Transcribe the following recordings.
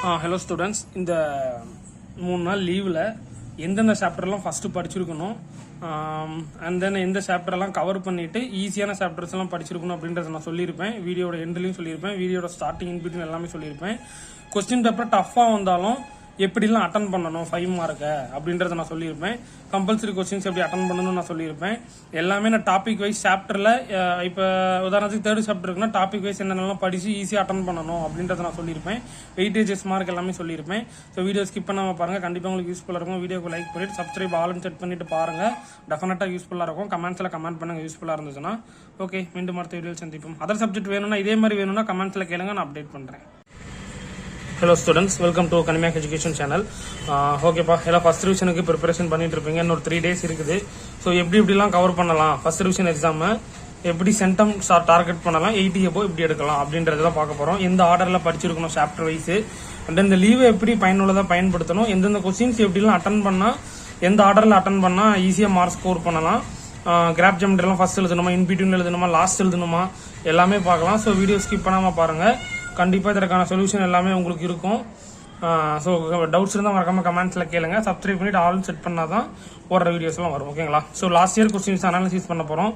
Hello students, இந்த 3 நாள் லீவில் எந்தெந்த சாப்டர்லாம் ஃபஸ்ட்டு படிச்சிருக்கணும், அண்ட் தென் எந்த சாப்டர்லாம் கவர் பண்ணிவிட்டு ஈஸியான சாப்டர்ஸ் எல்லாம் படிச்சிருக்கணும் அப்படின்றத நான் சொல்லியிருப்பேன். வீடியோட எண்ட்லையும் சொல்லியிருப்பேன், வீடியோட ஸ்டார்டிங் இன்பிட்வீன் எல்லாமே சொல்லியிருப்பேன். கொஸ்டின் பேப்பர் டஃப்பாக வந்தாலும் எப்படிலாம் அட்டன் பண்ணணும் 5 மார்க்கை அப்படின்றத நான் சொல்லியிருப்பேன். கம்பல்சரி கொஸ்டின்ஸ் எப்படி அட்டன் பண்ணணும்னு நான் சொல்லியிருப்பேன். எல்லாமே நான் டாபிக் வைஸ் சாப்டரில், இப்போ உதாரணத்துக்கு 3rd சாப்டர் இருக்குன்னா டாபிக் வைஸ் என்னென்னலாம் படித்து ஈஸியாக அட்டன் பண்ணணும் அப்படின்றத நான் சொல்லியிருப்பேன். வெயிட்டேஜஸ் மார்க் எல்லாமே சொல்லியிருப்பேன். ஸோ வீடியோ ஸ்கிப் பண்ணாமல் பாருங்கள், கண்டிப்பாக உங்களுக்கு யூஸ்ஃபுல்லாக இருக்கும். வீடியோக்கு லைக் பண்ணிட்டு சப்ஸ்கிரைப் ஆல்னு செட் பண்ணிட்டு பாருங்கள், டெஃபினட்டாக யூஸ்ஃபுல்லாக இருக்கும். கமெண்ட்ஸில் கமெண்ட் பண்ணுங்கள் யூஸ்ஃபுல்லாக இருந்துச்சுன்னா. ஓகே, மீண்டும் அடுத்த வீடியோ சந்திப்போம். அதர் சப்ஜெக்ட் வேணும்னா இதே மாதிரி வேணும்னா கமெண்ட்ஸில் கேளுங்க, நான் அப்டேட் பண்ணுறேன். ஹலோ ஸ்டூடெண்ட்ஸ், வெல்கம் டு கனிமேக் எஜுகேஷன் சேனல். ஓகேப்பா, எல்லாம் ஃபர்ஸ்ட் ரிவிஷனுக்கு ப்ரிப்பரேஷன் பண்ணிட்டு இருப்பீங்க. இன்னொரு 3 days இருக்குது. ஸோ எப்படிலாம் கவர் பண்ணலாம், ஃபர்ஸ்ட் ரிவிஷன் எக்ஸாமை எப்படி சென்டம் டார்கெட் பண்ணலாம், 80 above எப்படி எடுக்கலாம் அப்படின்றதான் பார்க்க போகிறோம். எந்த ஆர்டரில் படிச்சிருக்கணும் சாப்டர் வைஸு, அண்ட் இந்த லீவை எப்படி பயனுள்ளதாக பயன்படுத்தணும், எந்தெந்த கொஸ்டின்ஸ் எப்படிலாம் அட்டன் பண்ணால், எந்த ஆர்டரில் அட்டன் பண்ணால் ஈஸியாக மார்க் ஸ்கோர் பண்ணலாம், கிராப் ஜாமெட்ரிலாம் ஃபர்ஸ்ட் எழுதணுமா, இன்பிட்வீன் எழுதணுமா, லாஸ்ட் எழுதணுமா, எல்லாமே பார்க்கலாம். ஸோ வீடியோ ஸ்கிப் பண்ணாமல் பாருங்கள், கண்டிப்பாக இதற்கான சொல்யூஷன் எல்லாமே உங்களுக்கு இருக்கும். ஸோ டவுட்ஸ் இருந்தால் மறக்காம கமெண்ட்ஸில் கேளுங்க. சப்ஸ்கிரைப் பண்ணிட்டு ஆல் செட் பண்ணால் தான் போடுற வீடியோஸ்லாம் வரும். ஓகேங்களா? So last year questions analysis பண்ண போகிறோம்.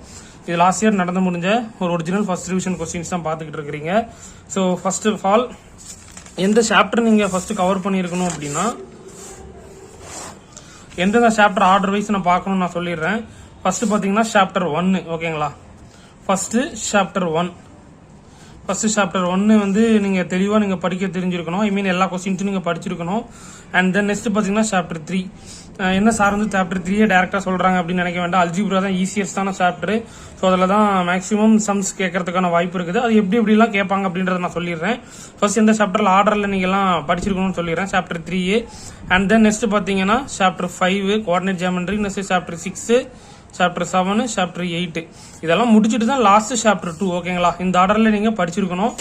இது லாஸ்ட் இயர் நடந்து முடிஞ்ச ஒரு ஒரிஜினல் ஃபர்ஸ்ட் ரிவிஷன் கொஸ்டின்ஸ் தான் பார்த்துக்கிட்டு இருக்கிறீங்க. ஸோ ஃபர்ஸ்ட் ஆஃப் ஆல் எந்த சாப்டர் நீங்கள் ஃபர்ஸ்ட் கவர் பண்ணியிருக்கணும் அப்படின்னா, எந்தெந்த சாப்டர் ஆர்டர் வைஸ் நான் பார்க்கணும்னு நான் சொல்லிடுறேன். ஃபர்ஸ்ட் பார்த்தீங்கன்னா சாப்டர் 1. ஓகேங்களா? ஃபர்ஸ்ட் சாப்டர் 1 வந்து நீங்க தெளிவா நீங்க படிக்க தெரிஞ்சிருக்கணும். ஐ மீன் எல்லா கொஸ்டின்ஸும் நீங்க படிச்சிருக்கணும். அண்ட் தென் நெக்ஸ்ட் பாத்தீங்கன்னா சாப்டர் 3. என்ன சார் வந்து சாப்டர் 3 டைரக்டா சொல்றாங்க அப்படின்னு நினைக்க வேண்டாம். அல்ஜிப்ரா தான் ஈஸியஸ்டான சாப்டர். ஸோ அதில் தான் மேக்ஸிமம் சம்ஸ் கேட்கறதுக்கான வாய்ப்பு இருக்குது. அது எப்படிலாம் கேட்பாங்க அப்படின்றத நான் சொல்லிடுறேன். ஃபர்ஸ்ட் எந்த சாப்டர்ல ஆர்டர்ல நீங்க எல்லாம் படிச்சிருக்கணும்னு சொல்லிடுறேன். சாப்டர் 3. அண்ட் தென் நெக்ஸ்ட் பாத்தீங்கன்னா chapter 5 coordinate geometry, next chapter 6, chapter 7, chapter 8 இதெல்லாம் முடிச்சுட்டு தான் லாஸ்ட் சாப்டர் 2. ஓகேங்களா? இந்த ஆர்டர்ல நீங்க படிச்சிருக்கணும்.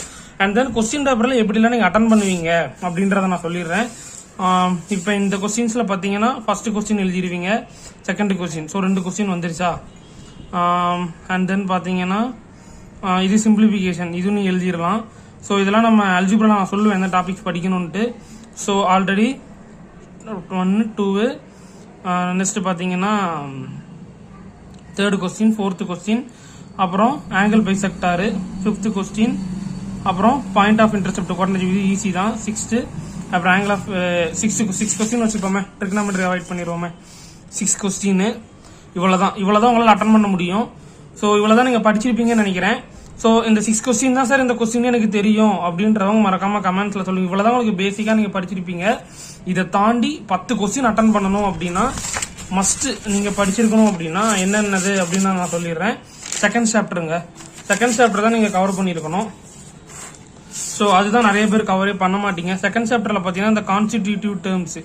அண்ட் தென் கொஸ்டின் பேப்பர்ல எப்படிலாம் நீங்க அட்டன் பண்ணுவீங்க அப்படின்றத நான் சொல்லிடுறேன். இப்போ இந்த கொஸ்டின்ஸ்ல பாத்தீங்கன்னா ஃபர்ஸ்ட் கொஸ்டின் எழுதிடுவீங்க, செகண்ட் கொஸ்டின். ஸோ 2 கொஸ்டின் வந்துருச்சா? அண்ட் தென் பாத்தீங்கன்னா இது சிம்பிளிபிகேஷன், இது நீங்க எழுதிடலாம். ஸோ இதெல்லாம் நம்ம அல்ஜிப்ரா நான் சொல்லுவேன் எந்த டாபிக்ஸ் படிக்கணும்ட்டு. ஸோ ஆல்ரெடி 1, 2, நெக்ஸ்ட் பாத்தீங்கன்னா 3rd கொஸ்டின், 4th கொஸ்டின், அப்புறம் ஆங்கிள் பைசெக்டார் 5th கொஸ்டின், அப்புறம் point of intercept coordinate easy தான் 6th, அப்புறம் ஆங்கிள் ஆஃப் 6 கொஸ்டின் வச்சுப்போமே, ட்ரிக்னாமெட்ரி அவாய்ட் பண்ணிடுவோமே. 6 கொஸ்டின் இவ்வளவுதான் உங்களால் அட்டன் பண்ண முடியும். ஸோ இவ்வளவுதான் நீங்க படிச்சிருப்பீங்கன்னு நினைக்கிறேன். ஸோ இந்த 6 கொஸ்டின் தான் சார் இந்த கொஸ்டின் எனக்கு தெரியும் அப்படின்றவங்க மறக்காம கமெண்ட்ஸ்ல சொல்லுங்க. இவ்வளவுதான் உங்களுக்கு பேசிக்கா நீங்க படிச்சிருப்பீங்க. இதை தாண்டி 10 கொஸ்டின் அட்டன் பண்ணணும் அப்படின்னா மஸ்ட் நீங்க படிச்சிருக்கணும். அப்படின்னா என்னென்னது அப்படின்னு நான் சொல்லிடுறேன். செகண்ட் சாப்டர் தான் நீங்க கவர் பண்ணிருக்கணும். ஸோ அதுதான் நிறைய பேர் கவரே பண்ண மாட்டீங்க. செகண்ட் சாப்டர்ல பாத்தீங்கன்னா இந்த கான்ஸ்டிடியூட்டிவ் டேர்ம்ஸ்,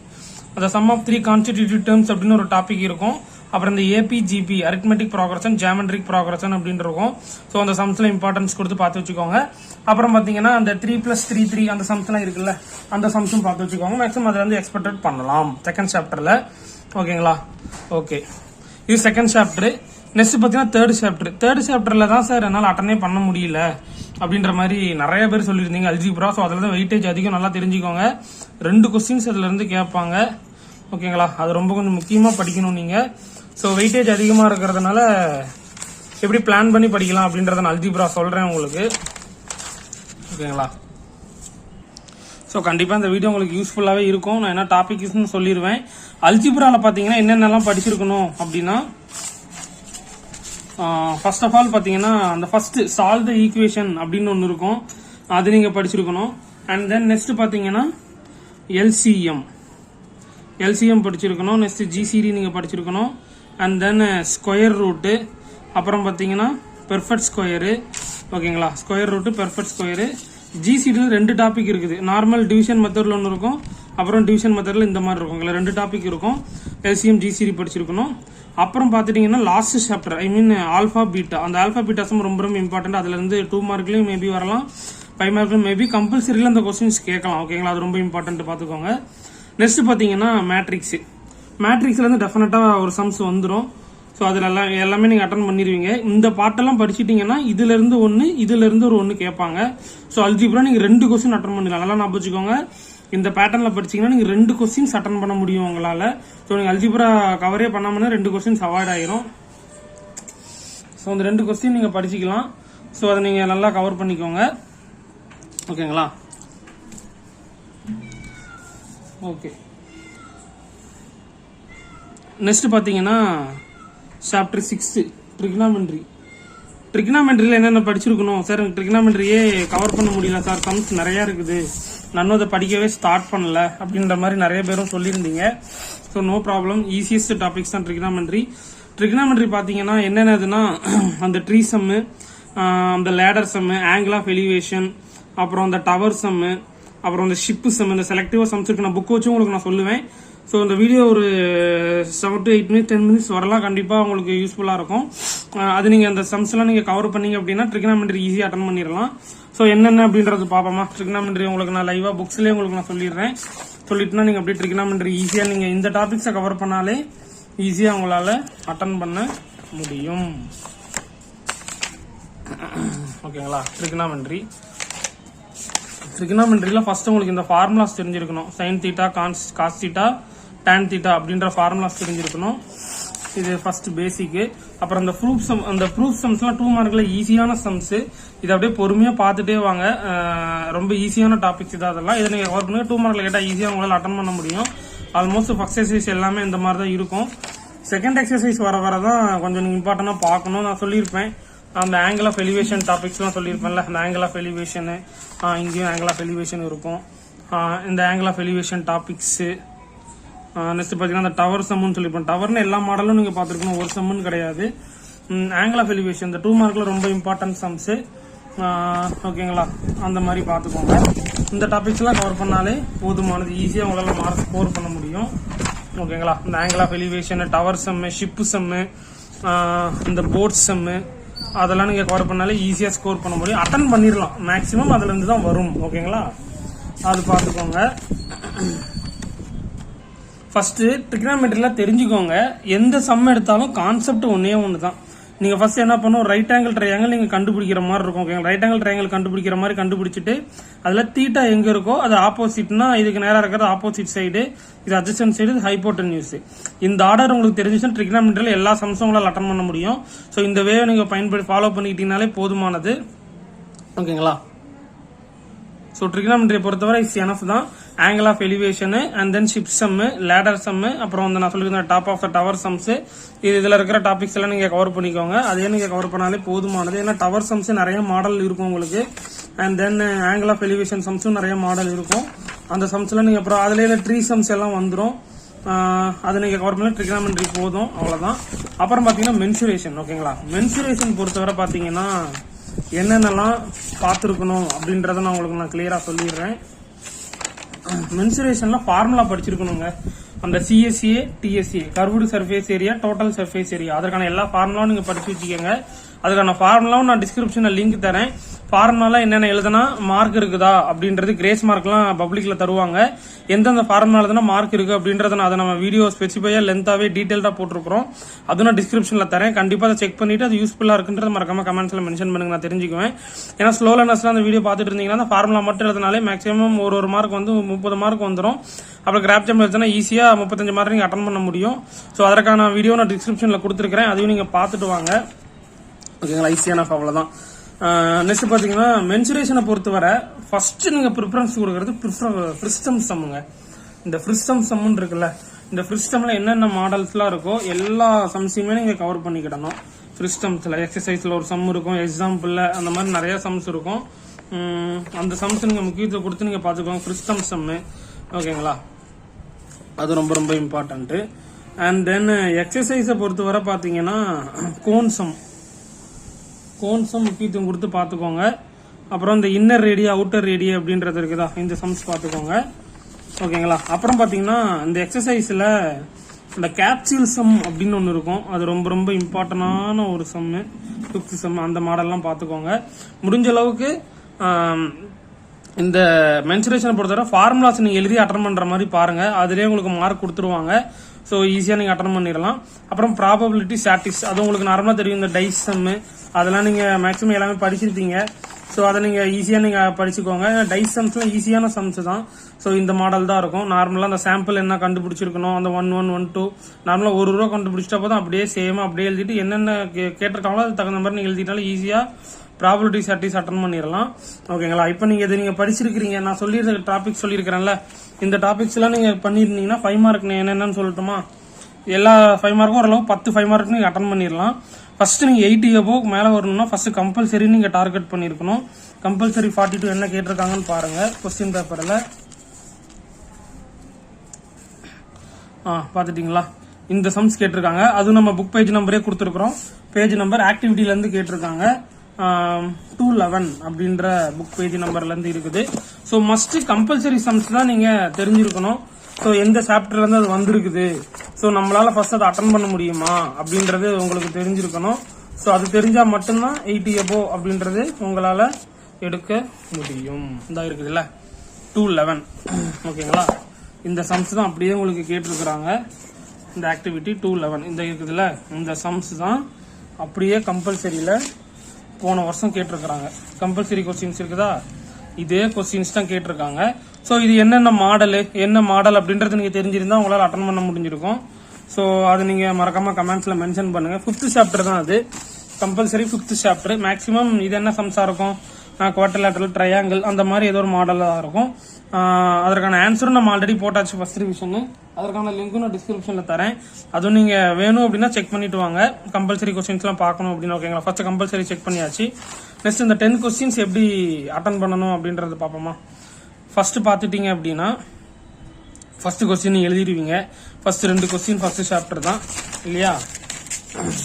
அந்த சம் ஆஃப் 3 கான்ஸ்டிடியூட்டிவ் டேர்ம்ஸ் அப்படின்னு ஒரு டாபிக் இருக்கும். அப்புறம் இந்த ABGP arithmetic progression, geometric progression அப்படின்னு இருக்கும். ஸோ அந்த சம்ஸ்ல இம்பார்ட்டன்ஸ் கொடுத்து பார்த்து வச்சுக்கோங்க. அப்புறம் பாத்தீங்கன்னா அந்த 3+3 அந்த சம்ஸ்லாம் இருக்குல்ல, அந்த சம்ஸும் பார்த்து வச்சுக்கோங்க. மேக்ஸிமம் அதுல இருந்து எக்ஸ்பெக்டட் பண்ணலாம் செகண்ட் சாப்டர்ல. ஓகேங்களா? ஓகே, இது செகண்ட் சாப்டர். நெக்ஸ்ட் பாத்தீங்கன்னா 3rd சாப்டர்ல தான் சார் என்னால் அட்டனே பண்ண முடியல அப்படின்ற மாதிரி நிறைய பேர் சொல்லியிருந்தீங்க அல்ஜிப்ரா. ஸோ அதுல தான் வெயிட்டேஜ் அதிகம், நல்லா தெரிஞ்சுக்கோங்க. 2 கொஸ்டின்ஸ் அதுல இருந்து கேட்பாங்க. ஓகேங்களா? அது ரொம்ப கொஞ்சம் முக்கியமா படிக்கணும் நீங்க. ஸோ வெயிட்டேஜ் அதிகமா இருக்கிறதுனால எப்படி பிளான் பண்ணி படிக்கலாம் அப்படின்றத நான் அல்ஜிப்ரா சொல்றேன் உங்களுக்கு. ஓகேங்களா? ஸோ கண்டிப்பாக இந்த வீடியோ உங்களுக்கு யூஸ்ஃபுல்லாகவே இருக்கும். நான் என்ன டாபிக்ஸ்னு சொல்லிடுவேன். அல்ஜிப்ராவில் பார்த்தீங்கன்னா என்னென்னலாம் படிச்சிருக்கணும் அப்படின்னா, ஃபர்ஸ்ட் ஆஃப் ஆல் பார்த்தீங்கன்னா அந்த ஃபர்ஸ்ட் சால்வ் த ஈக்குவேஷன் அப்படின்னு ஒன்று இருக்கும், அது நீங்கள் படிச்சிருக்கணும். அண்ட் தென் நெக்ஸ்ட் பார்த்தீங்கன்னா எல்சிஎம் படிச்சிருக்கணும். நெக்ஸ்ட் ஜிசிடி நீங்கள் படிச்சிருக்கணும். அண்ட் தென் ஸ்கொயர் ரூட்டு, அப்புறம் பார்த்தீங்கன்னா பெர்ஃபெக்ட் ஸ்கொயரு. ஓகேங்களா? Square root, perfect square. ஜிசிடியில் 2 டாபிக் இருக்குது. நார்மல் டிவிஷன் மெத்தட்ல ஒன்று இருக்கும், அப்புறம் டிவிஷன் மெத்தட்ல இந்த மாதிரி இருக்கும். 2 டாபிக் இருக்கும். எல்சிஎம் ஜிசிடி படிச்சிருக்கணும். அப்புறம் பார்த்துட்டீங்கன்னா லாஸ்ட் சாப்டர், ஐ மீன் ஆல்பா பீட்டா. அந்த ஆல்பா பீட்டாஸும் ரொம்ப இம்பார்ட்டன்ட். அதுல இருந்து 2 மார்க்லயும் மேபி வரலாம், 5 மார்க்லயும் மேபி கம்பல்சரியில் அந்த கொஸ்டின்ஸ் கேட்கலாம். ஓகேங்களா? அது ரொம்ப இம்பார்ட்டன்ட் பார்த்துக்கோங்க. நெக்ஸ்ட் பார்த்தீங்கன்னா மேட்ரிக்ஸ்ல இருந்து டெஃபினட்டா ஒரு சம்ஸ் வந்துடும். ஸோ அதில் எல்லாமே நீங்கள் அட்டன் பண்ணிடுவீங்க. இந்த பாட்டெல்லாம் படிச்சிட்டிங்கன்னா இதுலேருந்து ஒன்று இதுலேருந்து ஒரு ஒன்று கேட்பாங்க. ஸோ அல்ஜிப்ரா நீங்கள் 2 கொஸ்டின் அட்டன் பண்ணிடலாம். நல்லா ஞாபகம் வச்சுக்கோங்க. இந்த பேட்டர்னில் படிச்சிங்கன்னா நீங்கள் 2 கொஸ்டின்ஸ் அட்டன் பண்ண முடியும் உங்களால். ஸோ நீங்கள் அல்ஜிப்ரா கவரே பண்ணாமல் 2 கொஸ்டின்ஸ் அவாய்ட் ஆயிரும். ஸோ அந்த 2 கொஸ்டின் நீங்கள் படிச்சிக்கலாம். ஸோ அதை நீங்கள் நல்லா கவர் பண்ணிக்கோங்க. ஓகேங்களா? ஓகே, நெக்ஸ்ட் பார்த்தீங்கன்னா சாப்டர் 6 ட்ரிக்னாமெட்ரி. ட்ரிக்னாமெட்ரியில் என்னென்ன படிச்சிருக்கணும் சார்? ட்ரிக்னாமெட்ரியே கவர் பண்ண முடியல சார், சம்ஸ் நிறையா இருக்குது, நானும் அதை படிக்கவே ஸ்டார்ட் பண்ணல அப்படின்ற மாதிரி நிறைய பேரும் சொல்லியிருந்தீங்க. So no problem, easiest topics தான் ட்ரிக்னாமெட்ரி. ட்ரிக்னாமெட்ரி பார்த்தீங்கன்னா என்னென்னதுன்னா அந்த ட்ரீ சம்மு, அந்த ladder sum, angle of elevation, அப்புறம் அந்த டவர் சம்மு, அப்புறம் அந்த ஷிப்பு சம், இந்த செலக்டிவா சம்ஸ் இருக்கு. நான் புக் வச்சு உங்களுக்கு நான் சொல்லுவேன். ஸோ இந்த வீடியோ ஒரு 7 to 8 minutes 10 minutes வரலாம், கண்டிப்பாக உங்களுக்கு யூஸ்ஃபுல்லாக இருக்கும். அது நீங்கள் அந்த சம்ஸ்லாம் நீங்கள் கவர் பண்ணீங்க அப்படின்னா ட்ரிக்னாமெட்ரி ஈஸியாக அட்டன் பண்ணிடலாம். ஸோ என்னென்ன அப்படின்றது பார்ப்போமா? ட்ரிக்னாமெட்ரி உங்களுக்கு நான் லைவாக புக்ஸ்லேயே உங்களுக்கு நான் சொல்லிடுறேன். சொல்லிட்டுனா நீங்கள் அப்படியே ட்ரிக்னாமெட்ரி ஈஸியாக நீங்கள் இந்த டாபிக்ஸை கவர் பண்ணாலே ஈஸியாக உங்களால் அட்டன் பண்ண முடியும். ஓகேங்களா? ட்ரிக்னாமெட்ரியில் ஃபர்ஸ்ட் உங்களுக்கு இந்த ஃபார்முலாஸ் தெரிஞ்சிருக்கணும். Sine theta, cos theta, tan theta அப்படின்ற ஃபார்முலாஸ் தெரிஞ்சிருக்கணும். இது ஃபர்ஸ்ட் பேசிக். அப்புறம் அந்த ப்ரூஃப் சம்ஸ்லாம் 2 மார்க்ல ஈஸியான சம்ஸ். இதை அப்படியே பொறுமையாக பார்த்துட்டே வாங்க. ரொம்ப ஈஸியான டாபிக்ஸ் தான் அதெல்லாம். இதை நீங்கள் கவர் பண்ணுங்க. 2 மார்க்ல கேட்டால் ஈஸியாக உங்களால் அட்டன் பண்ண முடியும். ஆல்மோஸ்ட் ஃபர்ஸ்ட் எக்ஸசைஸ் எல்லாமே இந்த மாதிரி தான் இருக்கும். செகண்ட் எக்ஸசைஸ் வர தான் கொஞ்சம் நீங்கள் இம்பார்ட்டண்டாக பார்க்கணும். நான் சொல்லியிருப்பேன் அந்த ஆங்கிள் ஆஃப் எலிவேஷன் டாபிக்ஸ்லாம் சொல்லியிருப்பேன்ல. அந்த ஆங்கிள் ஆஃப் எலிவேஷனு, இங்கேயும் ஆங்கிள் ஆஃப் எலிவேஷன் இருக்கும். இந்த angle of elevation topics. Next பார்த்தீங்கன்னா அந்த டவர் சம்முன்னு சொல்லியிருப்பேன். டவர்னு எல்லா மாடலும் நீங்கள் பார்த்துருக்கணும், ஒரு சம்முன்னு கிடையாது. ஆங்கிள் ஆஃப் எலிவேஷன் இந்த 2 மார்க்கில் ரொம்ப இம்பார்ட்டன்ட் சம்ஸு. ஓகேங்களா? அந்த மாதிரி பார்த்துக்கோங்க. இந்த டாபிக்ஸ்லாம் கவர் பண்ணாலே போதுமானது, ஈஸியாக உங்களால் மார்க் ஸ்கோர் பண்ண முடியும். ஓகேங்களா? இந்த angle of elevation, tower sum, ship sum, இந்த போட் சம்மு, அதெல்லாம் நீங்கள் கவர் பண்ணாலே ஈஸியாக ஸ்கோர் பண்ண முடியும். அட்டன் பண்ணிடலாம், மேக்ஸிமம் அதுலேருந்து தான் வரும். ஓகேங்களா? அது பார்த்துக்கோங்க. ஃபர்ஸ்ட் ட்ரிக்னாமெட்ரியில் தெரிஞ்சுக்கோங்க, எந்த சம் எடுத்தாலும் கான்செப்ட் ஒன்றே ஒன்று தான். நீங்கள் ஃபர்ஸ்ட் என்ன பண்ணும், ரைட் ஆங்கிள் ட்ரையாங்கிள் நீங்கள் கண்டுபிடிக்கிற மாதிரி இருக்கும். ஓகேங்களா? ரைட் ஆங்கிள் ட்ரையாங்கிள் கண்டுபிடிக்கிற மாதிரி கண்டுபிடிச்சிட்டு அதில் தீட்டா எங்கே இருக்கோ அது ஆப்போசிட்னா இதுக்கு நேராக இருக்கிறது ஆப்போசிட் சைடு, இது அட்ஜஸ்டன்ட் சைடு, இது ஹைப்போட்டன்யூஸ். இந்த ஆர்டர் உங்களுக்கு தெரிஞ்சுச்சுன்னா ட்ரிக்னாமெட்ரியில் எல்லா சம்ஸும் உங்களால் அட்டன் பண்ண முடியும். ஸோ இந்த வேவை நீங்கள் ஃபாலோ பண்ணிக்கிட்டீங்கனாலே போதுமானது. ஓகேங்களா? ஸோ ட்ரிக்னாமெட்ரியை பொறுத்தவரை இட்ஸ் எனஃப் தான். Angle of elevation and then ship sum, ladder sum, அப்புறம் வந்து நான் சொல்லியிருந்தேன் top of the tower sums. இதில் இருக்கிற டாபிக்ஸ் எல்லாம் நீங்கள் கவர் பண்ணிக்கோங்க. அதே நீங்கள் கவர் பண்ணாலே போதுமானது. ஏன்னா டவர் சம்ஸ் நிறைய மாடல் இருக்கும் உங்களுக்கு. And then angle of elevation சம்ஸும் நிறைய மாடல் இருக்கும். அந்த சம்ஸ்லாம் நீங்கள் அப்புறம் அதில் ட்ரீ சம்ஸ் எல்லாம் வந்துடும். அதை நீங்கள் கவர் பண்ணி ட்ரிக்னாமெட்ரி போதும், அவ்வளோதான். அப்புறம் பார்த்தீங்கன்னா மென்சுரேஷன். ஓகேங்களா? மென்சுரேஷன் பொறுத்தவரை பார்த்தீங்கன்னா என்னென்னலாம் பார்த்துருக்கணும் அப்படின்றத நான் உங்களுக்கு கிளியரா சொல்லிடுறேன். மென்சுரேஷன்ல ஃபார்முலா படிச்சிருக்கணுங்க. அந்த CSA, DSA, curved surface area, total surface area, அதற்கான எல்லா ஃபார்முலாவும் நீங்க படிச்சு வச்சுக்கோங்க. அதுக்கான ஃபார்முலாவும் நான் டிஸ்கிரிப்ஷன்ல லிங்க் தரேன். ஃபார்முலா என்னென்ன எழுதுனா மார்க் இருக்குதா அப்படின்றது கிரேஸ் மார்க்லாம் பப்ளிக்ல தருவாங்க. எந்தெந்த ஃபார்முலா எழுதுனா மார்க் இருக்கு அப்படின்றத அதை நம்ம வீடியோ ஸ்பெசிஃபையா லென்த்தாவே டீடைல்டா போட்டிருக்கிறோம். அதுவும் நான் டிஸ்கிரிப்ஷன்ல தரேன். கண்டிப்பா அதை செக் பண்ணிட்டு அது யூஸ்ஃபுல்லா இருக்குன்றத மறக்காம கமெண்ட்ஸ்ல மென்ஷன் பண்ணுங்க, நான் தெரிஞ்சுக்குவேன். ஏன்னா ஸ்லோ லேர்னர்ஸ்ல அந்த வீடியோ பார்த்துட்டு இருந்தீங்கன்னா அந்த ஃபார்முலா மட்டும் எழுதினாலே மேக்ஸிமம் ஒரு மார்க் வந்து 30 மார்க் வந்துடும். அப்புறம் கிராப் ஜாம் எழுதுனா ஈஸியா 35 மார்க் நீங்க அட்டன் பண்ண முடியும். ஸோ அதற்கான வீடியோ நான் டிஸ்கிரிப்ஷன்ல கொடுத்துருக்கேன், அதையும் நீங்க பார்த்துட்டு வாங்க. ஓகேங்களா? ஈஸியான அவ்வளவுதான். நெக்ஸ்ட் பாத்தீங்கன்னா மென்சுரேஷனை பொறுத்தவரை ஃபர்ஸ்ட் நீங்க ப்ரிஃபரன்ஸ் கொடுக்கறது ஃப்ரிஸ்டம் சம்முங்க. இந்த ஃப்ரிஸ்டம் சம்முன்னு இருக்குல்ல, இந்த ஃப்ரிஸ்டம்ல என்னென்ன மாடல்ஸ்லாம் இருக்கோ எல்லா சம்ஸையுமே நீங்க கவர் பண்ணிக்கிடணும். ஃப்ரிஸ்டம்ஸ்ல எக்ஸசைஸ்ல ஒரு சம் இருக்கும், எக்ஸாம்பிள்ல அந்த மாதிரி நிறைய சம்ஸ் இருக்கும். அந்த சம்ஸ் நீங்க முக்கியத்துவம் கொடுத்து நீங்க பாத்துக்கோங்க. ஃப்ரிஸ்டம் சம்மு. ஓகேங்களா? அது ரொம்ப ரொம்ப இம்பார்ட்டன்ட். அண்ட் தென் எக்ஸசைஸை பொறுத்தவரை பாத்தீங்கன்னா கோன்சம் முக்கியத்துவம் கொடுத்து பார்த்துக்கோங்க. அப்புறம் இந்த இன்னர் ரேடியா, அவுட்டர் ரேடியா அப்படின்றது இருக்குதா, இந்த சம்ஸ் பார்த்துக்கோங்க. ஓகேங்களா? அப்புறம் பார்த்தீங்கன்னா இந்த எக்ஸசைஸில் இந்த கேப்சூல் சம் அப்படின்னு ஒன்று இருக்கும். அது ரொம்ப ரொம்ப இம்பார்ட்டன்டான ஒரு சம்மு, 5th சம். அந்த மாடல்லாம் பார்த்துக்கோங்க. முடிஞ்ச அளவுக்கு இந்த மென்சுரேஷனை பொறுத்தவரை ஃபார்முலாஸ் நீங்க எழுதி அட்டன் பண்ற மாதிரி பாருங்க, அதுலயே உங்களுக்கு மார்க் கொடுத்துருவாங்க. ஸோ ஈஸியா நீங்க அட்டன் பண்ணிடலாம். அப்புறம் ப்ராபபிலிட்டி ஸ்டாட்டிக்ஸ், அது உங்களுக்கு நார்மலா தெரியும். இந்த டைஸ் சம் அதெல்லாம் நீங்க மேக்ஸிமம் எல்லாமே படிச்சிருப்பீங்க. ஸோ அதை நீங்க ஈஸியா நீங்க படிச்சுக்கோங்க. டைஸ் சம்ஸ்லாம் ஈஸியான சம்ஸ் தான். ஸோ இந்த மாடல் தான் இருக்கும். நார்மலா அந்த சாம்பிள் என்ன கண்டுபிடிச்சிருக்கணும், அந்த 1 1 1 2 நார்மலா ஒரு ரூபா கண்டுபிடிச்சிட்டா போதும், அப்படியே சேமா அப்படியே எழுதிட்டு என்னென்ன கேட்டிருக்காங்களோ அது தகுந்த மாதிரி நீங்க எழுதிட்டாலும் ஈஸியா ப்ராபபிலிட்டி ஸ்டாட்டிக்ஸ் அட்டன் பண்ணிடலாம். ஓகேங்களா? இப்போ நீங்க இதை நீங்க படிச்சிருக்கீங்க, நான் சொல்லியிருக்க டாபிக் சொல்லியிருக்கிறேன்ல, இந்த டாபிக்ஸ் எல்லாம் நீங்க பண்ணிருந்தீங்கன்னா 5 மார்க் என்னென்னு சொல்லட்டுமா? எல்லா 5 மார்க்கும் ஓரளவு 10 5 மார்க் நீங்க அட்டன் பண்ணிடலாம். ஃபர்ஸ்ட் நீங்க 80 above மேல வரணும்னா ஃபர்ஸ்ட் கம்பல்சரி நீங்க டார்கெட் பண்ணிருக்கணும். கம்பல்சரி 42 என்ன கேட்டிருக்காங்கன்னு பாருங்க கொஸ்டின் பேப்பர்ல. பாத்துட்டீங்களா? இந்த சம்ஸ் கேட்டிருக்காங்க. அது நம்ம புக் பேஜ் நம்பரே கொடுத்துருக்கோம். பேஜ் நம்பர் ஆக்டிவிட்டில இருந்து கேட்டிருக்காங்க. 211 அப்படின்ற புக் பேஜ் நம்பர்ல இருந்து இருக்குது. ஸோ மஸ்ட் கம்பல்சரி சம்ஸ் தான் நீங்க தெரிஞ்சிருக்கணும். ஸோ எந்த சாப்டர்ல இருந்து அது வந்திருக்குது, ஸோ நம்மளால ஃபர்ஸ்ட் அதை அட்டன் பண்ண முடியுமா அப்படின்றது உங்களுக்கு தெரிஞ்சிருக்கணும். ஸோ அது தெரிஞ்சா மட்டும்தான் 80 above அப்படின்றது உங்களால எடுக்க முடியும். இந்த இருக்குதுல்ல 211. ஓகேங்களா? இந்த சம்ஸ் தான் அப்படியே உங்களுக்கு கேட்டிருக்கிறாங்க. இந்த ஆக்டிவிட்டி 211 இந்த இருக்குதுல்ல, இந்த சம்ஸ் தான் அப்படியே கம்பல்சரியில போன வருஷம் கேட்டிருக்கிறாங்க. கம்பல்சரி கொஸ்டின்ஸ் இருக்குதா, இதே கொஸ்டின்ஸ் தான் கேட்டிருக்காங்க. ஸோ இது என்னென்ன மாடல் என்ன மாடல் அப்படின்றது நீங்க தெரிஞ்சிருந்தா உங்களால அட்டன் பண்ண முடிஞ்சிருக்கும். ஸோ அது நீங்க மறக்காம கமெண்ட்ஸ்ல மென்ஷன் பண்ணுங்க. 5th சாப்டர் தான் அது, கம்பல்சரி 5th சாப்டர். மேக்ஸிமம் இது என்ன சம்ஸா இருக்கும், குவாட்ரிலேட்டரல் ட்ரையாங்கிள் அந்த மாதிரி ஏதோ ஒரு மாடல் தான் இருக்கும். அதற்கான ஆன்சரும் நம்ம ஆல்ரெடி போட்டாச்சு ஃபர்ஸ்ட் ரிவிஷன். அதற்கான லிங்க்கும் நான் டிஸ்கிரிப்ஷன்ல தரேன். அதுவும் நீங்க வேணும் அப்படின்னா செக் பண்ணிட்டு வாங்க. கம்பல்சரி கொஸ்டின்ஸ் எல்லாம் பார்க்கணும் அப்படின்னு. ஓகேங்களா? ஃபர்ஸ்ட் கம்பல்சரி செக் பண்ணியாச்சு. நெக்ஸ்ட் இந்த 10 கொஸ்டின்ஸ் எப்படி அட்டன் பண்ணணும் அப்படின்றத பார்ப்போமா. ஃபர்ஸ்ட் பார்த்துட்டீங்க அப்படின்னா ஃபர்ஸ்ட் கொஸ்டின் எழுதிடுவீங்க. ஃபர்ஸ்ட் 2 கொஸ்டின் ஃபர்ஸ்ட் சாப்டர் தான் இல்லையா?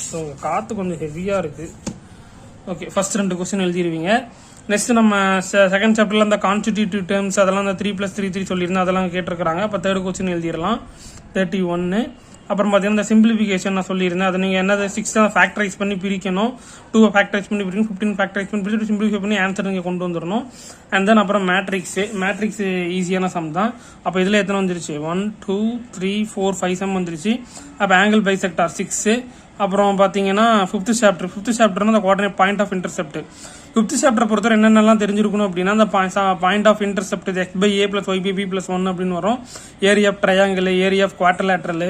ஸோ காத்து கொஞ்சம் ஹெவியா இருக்கு. ஓகே, ஃபர்ஸ்ட் 2 கொஸ்டின் எழுதிடுவீங்க. நெக்ஸ்ட் நம்ம செகண்ட் சாப்டர்ல அந்த கான்ஸ்டிடியூட்டிவ் டேர்ம்ஸ் அதெல்லாம் அந்த 3+3 சொல்லியிருந்தா அதெல்லாம் கேட்டிருக்காங்க. அப்போ 3rd கொஸ்டின் எழுதிடலாம் 31. அப்புறம் பார்த்தீங்கன்னா இந்த சிம்பிளிஃபிகேஷன் நான் சொல்லியிருந்தேன். அதை நீங்கள் என்னது 6 ஃபேக்டரைஸ் பண்ணி பிரிக்கணும், 2 ஃபேக்டரைஸ் பண்ணி பிரிக்கணும், 15 ஃபேக்டரைஸ் பண்ணி பிரிச்சு சிம்பிளிஃபை பண்ணி ஆன்சர் நீங்கள் கொண்டு வந்துடணும். அண்ட் தென் அப்புறம் மேட்ரிக்ஸ் ஈஸியான சம் தான். அப்போ இதில் எத்தனை வந்துருச்சு, 1 2 3 4 5 சம் வந்துருச்சு. அப்போ ஆங்கிள் பைசெக்டார் 6. அப்புறம் பார்த்தீங்கன்னா 5th சாப்டர் அந்த coordinate point of intercept. 5th chapter பொறுத்தவரை என்னென்னலாம் தெரிஞ்சிருக்கணும் அப்படின்னா அந்த point of intercept x/a + y/b + 1 அப்படின்னு வரும். Area of triangle, area of quadrilateral,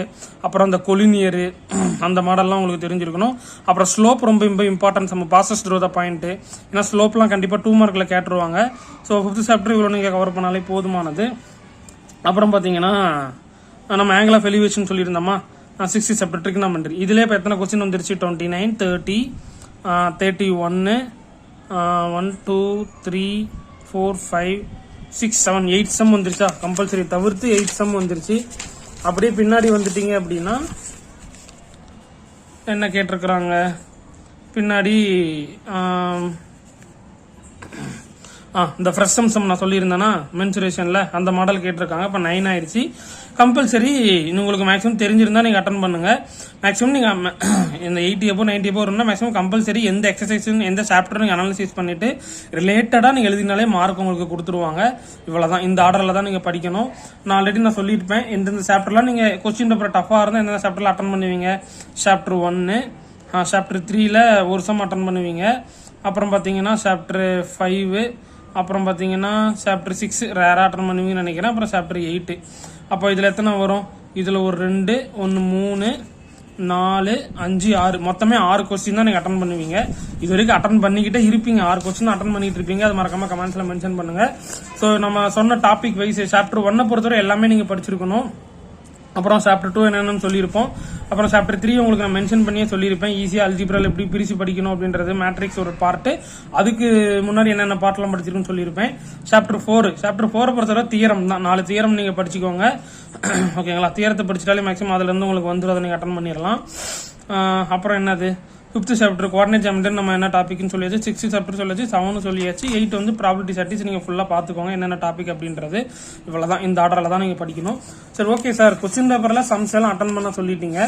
அப்புறம் அந்த கொலினியர் அந்த மாடல்லாம் உங்களுக்கு தெரிஞ்சிருக்கணும். அப்புறம் ஸ்லோப் ரொம்ப இம்பார்ட்டன்ஸ், நம்ம பாசஸ் த்ரூ த பாயிண்ட். ஏன்னா ஸ்லோப்லாம் கண்டிப்பாக 2 மார்க்ல கேட்டுருவாங்க. ஸோ 5th சாப்டர் இவ்வளோ நீங்கள் கவர் பண்ணாலே போதுமானது. அப்புறம் பார்த்தீங்கன்னா நம்ம ஆங்கிள் ஆஃப் எலிவேஷன் சொல்லியிருந்தோமா, 60 சாப்டர் ட்ரிகனாமெட்ரி. இதுலேயே இப்போ எத்தனை கொஸ்டின் வந்துருச்சு, 29 30 31 1 2 3 4 5 6 7 8 சம் வந்துருச்சா? கம்பல்சரி தவிர்த்து 8 சம் வந்துருச்சு. அப்படியே பின்னாடி வந்துட்டீங்க அப்படின்னா என்ன கேட்டிருக்கிறாங்க பின்னாடி, இந்த ஃப்ரெஷ் சம் நான் சொல்லியிருந்தேன்னா மென்சுரேஷன்ல அந்த மாடல் கேட்டிருக்காங்க. இப்போ 9 ஆயிடுச்சு. கம்பல்சரி உங்களுக்கு மேக்ஸிமம் தெரிஞ்சிருந்தா நீங்க அட்டன் பண்ணுங்க. மேக்ஸிமம் நீங்க இந்த 80 above 90 above இருந்தா மேக்ஸிமம் கம்பல்சரி எந்த எக்ஸசைஸ் எந்த சாப்டர் நீங்க அனாலிசிஸ் பண்ணிட்டு ரிலேட்டடா நீங்க எழுதினாலே மார்க் உங்களுக்கு கொடுத்துருவாங்க. இவ்வளவுதான், இந்த ஆர்டர்ல தான் நீங்க படிக்கணும். நான் ஆல்ரெடி நான் சொல்லியிருப்பேன் எந்தெந்த சாப்டர்லாம் நீங்க கொஸ்டின் பேப்பர் டஃபா இருந்தா எந்தெந்த சாப்டர்ல அட்டன் பண்ணுவீங்க. சாப்டர் 1, சாப்டர் 3ல ஒரு சம் அட்டன் பண்ணுவீங்க. அப்புறம் பாத்தீங்கன்னா சாப்டர் 5, அப்புறம் பாத்தீங்கன்னா சாப்டர் 6 ரேரா அட்டன் பண்ணுவீங்கன்னு நினைக்கிறேன். அப்புறம் சாப்டர் 8. அப்போ இதுல எத்தனை வரும், இதுல ஒரு 2 1 3 4 5 6 மொத்தமே 6 கொஸ்டின் தான் நீங்க அட்டன் பண்ணுவீங்க. இது வரைக்கும் அட்டன் பண்ணிக்கிட்டே இருப்பீங்க, 6 கொஸ்டின் அட்டன் பண்ணிட்டு இருப்பீங்க. அது மறக்காம கமெண்ட்ஸ்ல மென்ஷன் பண்ணுங்க. ஸோ நம்ம சொன்ன டாபிக் வைஸ் சாப்டர் 1 பொறுத்தவரை எல்லாமே நீங்க படிச்சிருக்கணும். அப்புறம் சாப்டர் 2 என்னன்னு சொல்லியிருப்போம். அப்புறம் சாப்டர் 3 உங்களுக்கு நான் மென்ஷன் பண்ணியே சொல்லியிருப்பேன். ஈஸியா அல்ஜிப்ரால் எப்படி பிரிச்சு படிக்கணும் அப்படின்றது, மேட்ரிக்ஸ் ஒரு பார்ட், அதுக்கு முன்னாடி என்னென்ன பார்ட்லாம் படிச்சிருக்குன்னு சொல்லியிருப்பேன். சாப்டர் 4 பொறுத்தவரை தியரம் தான், 4 தியரம் நீங்க படிச்சுக்கோங்க. ஓகேங்களா? தியரத்தை படிச்சிட்டாலே மேக்ஸிமம் அதுல இருந்து உங்களுக்கு வந்துடும், அதை நீங்க அட்டன் பண்ணிடலாம். அப்புறம் என்னது 5th சாப்டர் கோஆர்டினேட் ஜாமெட்ரி நம்ம என்ன டாபிக்னு சொல்லியாச்சு. 6th சாப்டர் சொல்லியாச்சு, 7 சொல்லியாச்சு. 8 வந்து ப்ராபபிலிட்டி ஸ்டாட்டிஸ்டிக்ஸ் நீங்க ஃபுல்லா பாத்துக்கோங்க என்னென்ன டாபிக் அப்படின்றது. இவ்வளவுதான், இந்த ஆர்டர்ல தான் நீங்க படிக்கணும். சரி, ஓகே சார், கொஸ்டின் பேப்பர்ல சம்ஸ் எல்லாம் அட்டன் பண்ண சொல்லிட்டீங்க.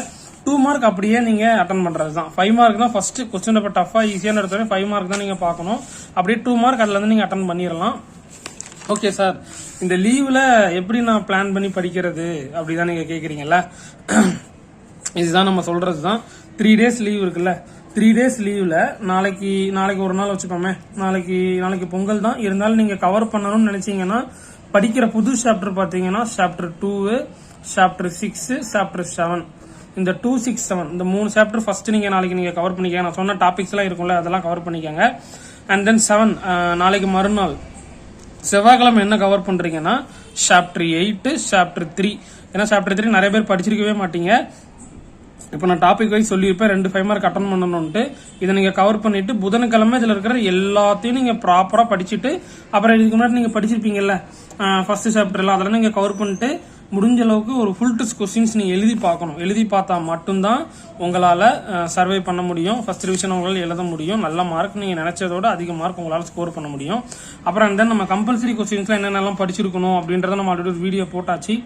2 மார்க் அப்படியே நீங்க அட்டன் பண்றது தான். 5 மார்க் தான் ஃபர்ஸ்ட் கொஸ்டின் பேப்பர் டஃபா ஈஸியான எடுத்தோடனே 5 மார்க் தான் நீங்க பார்க்கணும். அப்படியே 2 மார்க் அதுல இருந்து நீங்க அட்டன் பண்ணிடலாம். ஓகே சார், இந்த லீவ்ல எப்படி நான் பிளான் பண்ணி படிக்கிறது அப்படிதான் நீங்க கேக்குறீங்கல்ல. இதுதான் நம்ம சொல்றதுதான். 3 days லீவ் இருக்குல்ல, 3 days லீவ்ல நாளைக்கு ஒரு நாள் வச்சுப்போமே, நாளைக்கு பொங்கல் தான். இருந்தாலும் நீங்க கவர் பண்ணணும்னு நினைச்சீங்கன்னா படிக்கிற புது சாப்டர் பாத்தீங்கன்னா சாப்டர் 2, சாப்டர் 6, சாப்டர் 7, இந்த 2, 6, 7 இந்த 3 சாப்டர் ஃபர்ஸ்ட் நாளைக்கு நீங்க கவர் பண்ணிக்கங்க. நான் சொன்ன டாபிக்ஸ் எல்லாம் இருக்கும்ல, அதெல்லாம் கவர் பண்ணிக்கங்க. அண்ட் தென் 7 நாளைக்கு மறுநாள் செவ்வாய்க்கிழமை என்ன கவர் பண்றீங்கன்னா சாப்டர் 8, சாப்டர் 3. ஏன்னா சாப்டர் 3 நிறைய பேர் படிச்சிருக்கவே மாட்டீங்க. இப்போ நான் டாபிக் வைஸ் சொல்லியிருப்பேன் 2 5 மார்க் அட்டன் பண்ணணும்ட்டு. இதை நீங்க கவர் பண்ணிட்டு புதன்கிழமை இதுல இருக்கிற எல்லாத்தையும் நீங்க ப்ராப்பரா படிச்சுட்டு, அப்புறம் இதுக்கு முன்னாடி நீங்க படிச்சிருப்பீங்கல்ல ஃபர்ஸ்ட் சாப்டர்ல, அதெல்லாம் நீங்க கவர் பண்ணிட்டு முடிஞ்ச அளவுக்கு ஒரு ஃபுல் டெஸ்ட் கொஸ்டின்ஸ் நீங்க எழுதி பார்க்கணும். எழுதி பார்த்தா மட்டும்தான் உங்களால சர்வே பண்ண முடியும். ஃபர்ஸ்ட் ரிவிஷன் உங்களால எழுத முடியும். நல்ல மார்க் நீங்க நினைச்சதோட அதிக மார்க் உங்களால ஸ்கோர் பண்ண முடியும். அப்புறம் தென் நம்ம கம்பல்சரி கொஸ்டின்ஸ்லாம் என்னென்னலாம் படிச்சிருக்கணும் அப்படின்றத நம்ம ஆல்ரெடி ஒரு வீடியோ போட்டாச்சு.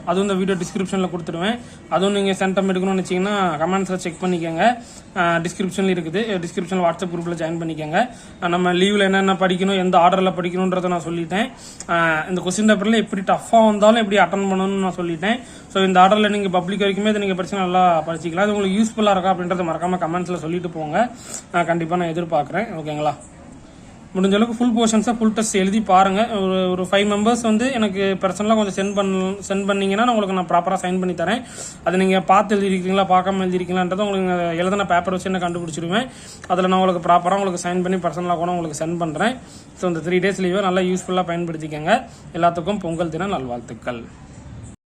அதுவும் இந்த வீடியோ டிஸ்கிரிப்ஷன்ல கொடுத்துருவேன். அதுவும் நீங்க சென்டம் எடுக்கணும்னு நினைச்சீங்கன்னா கமெண்ட்ஸ்ல செக் பண்ணிக்கோங்க. டிஸ்கிரிப்ஷன்ல இருக்குது. டிஸ்கிரிப்ஷன்ல வாட்ஸ்அப் குரூப்ல ஜாயின் பண்ணிக்கோங்க. நம்ம லீவ்ல என்னென்ன படிக்கணும், எந்த ஆர்டர்ல படிக்கணும்ன்றத நான் சொல்லிட்டேன். இந்த கொஸ்டின் பேப்பர்ல எப்படி டஃபா வந்தாலும் எப்படி அட்டன் பண்ணணும்னு நான் சொல்லிட்டேன். ஸோ இந்த ஆர்டர்ல நீங்க பப்ளிக் வரைக்குமே இதை நீங்க படிச்சு நல்லா படிச்சிக்கலாம். அது உங்களுக்கு யூஸ்ஃபுல்லா இருக்கா அப்படின்றத மறக்காம கமெண்ட்ஸ்ல சொல்லிட்டு போங்க. கண்டிப்பா நான் எதிர்பார்க்கிறேன். ஓகேங்களா? முடிஞ்ச அளவுக்கு ஃபுல் போர்ஷன்ஸா ஃபுல் டெஸ்ட் எழுதி பாருங்க. ஒரு 5 மெம்பர்ஸ் எனக்கு பர்சனலா கொஞ்சம் சென்ட் பண்ணீங்கன்னா உங்களுக்கு நான் ப்ராப்பரா சைன் பண்ணி தரேன். அது நீங்க பார்த்து எழுதிருக்கீங்களா பார்க்காம எழுதிருக்கீங்களான்றதை உங்களுக்கு எழுதின பேப்பர் வச்சு என்ன கண்டுபிடிச்சிருவேன். அதில் நான் உங்களுக்கு ப்ராப்பரா உங்களுக்கு சைன் பண்ணி பர்சனலா கூட உங்களுக்கு சென்ட் பண்றேன். ஸோ இந்த 3 days லீவை நல்லா யூஸ்ஃபுல்லா பயன்படுத்திக்கங்க. எல்லாத்துக்கும் பொங்கல் தின நல்வாழ்த்துக்கள்.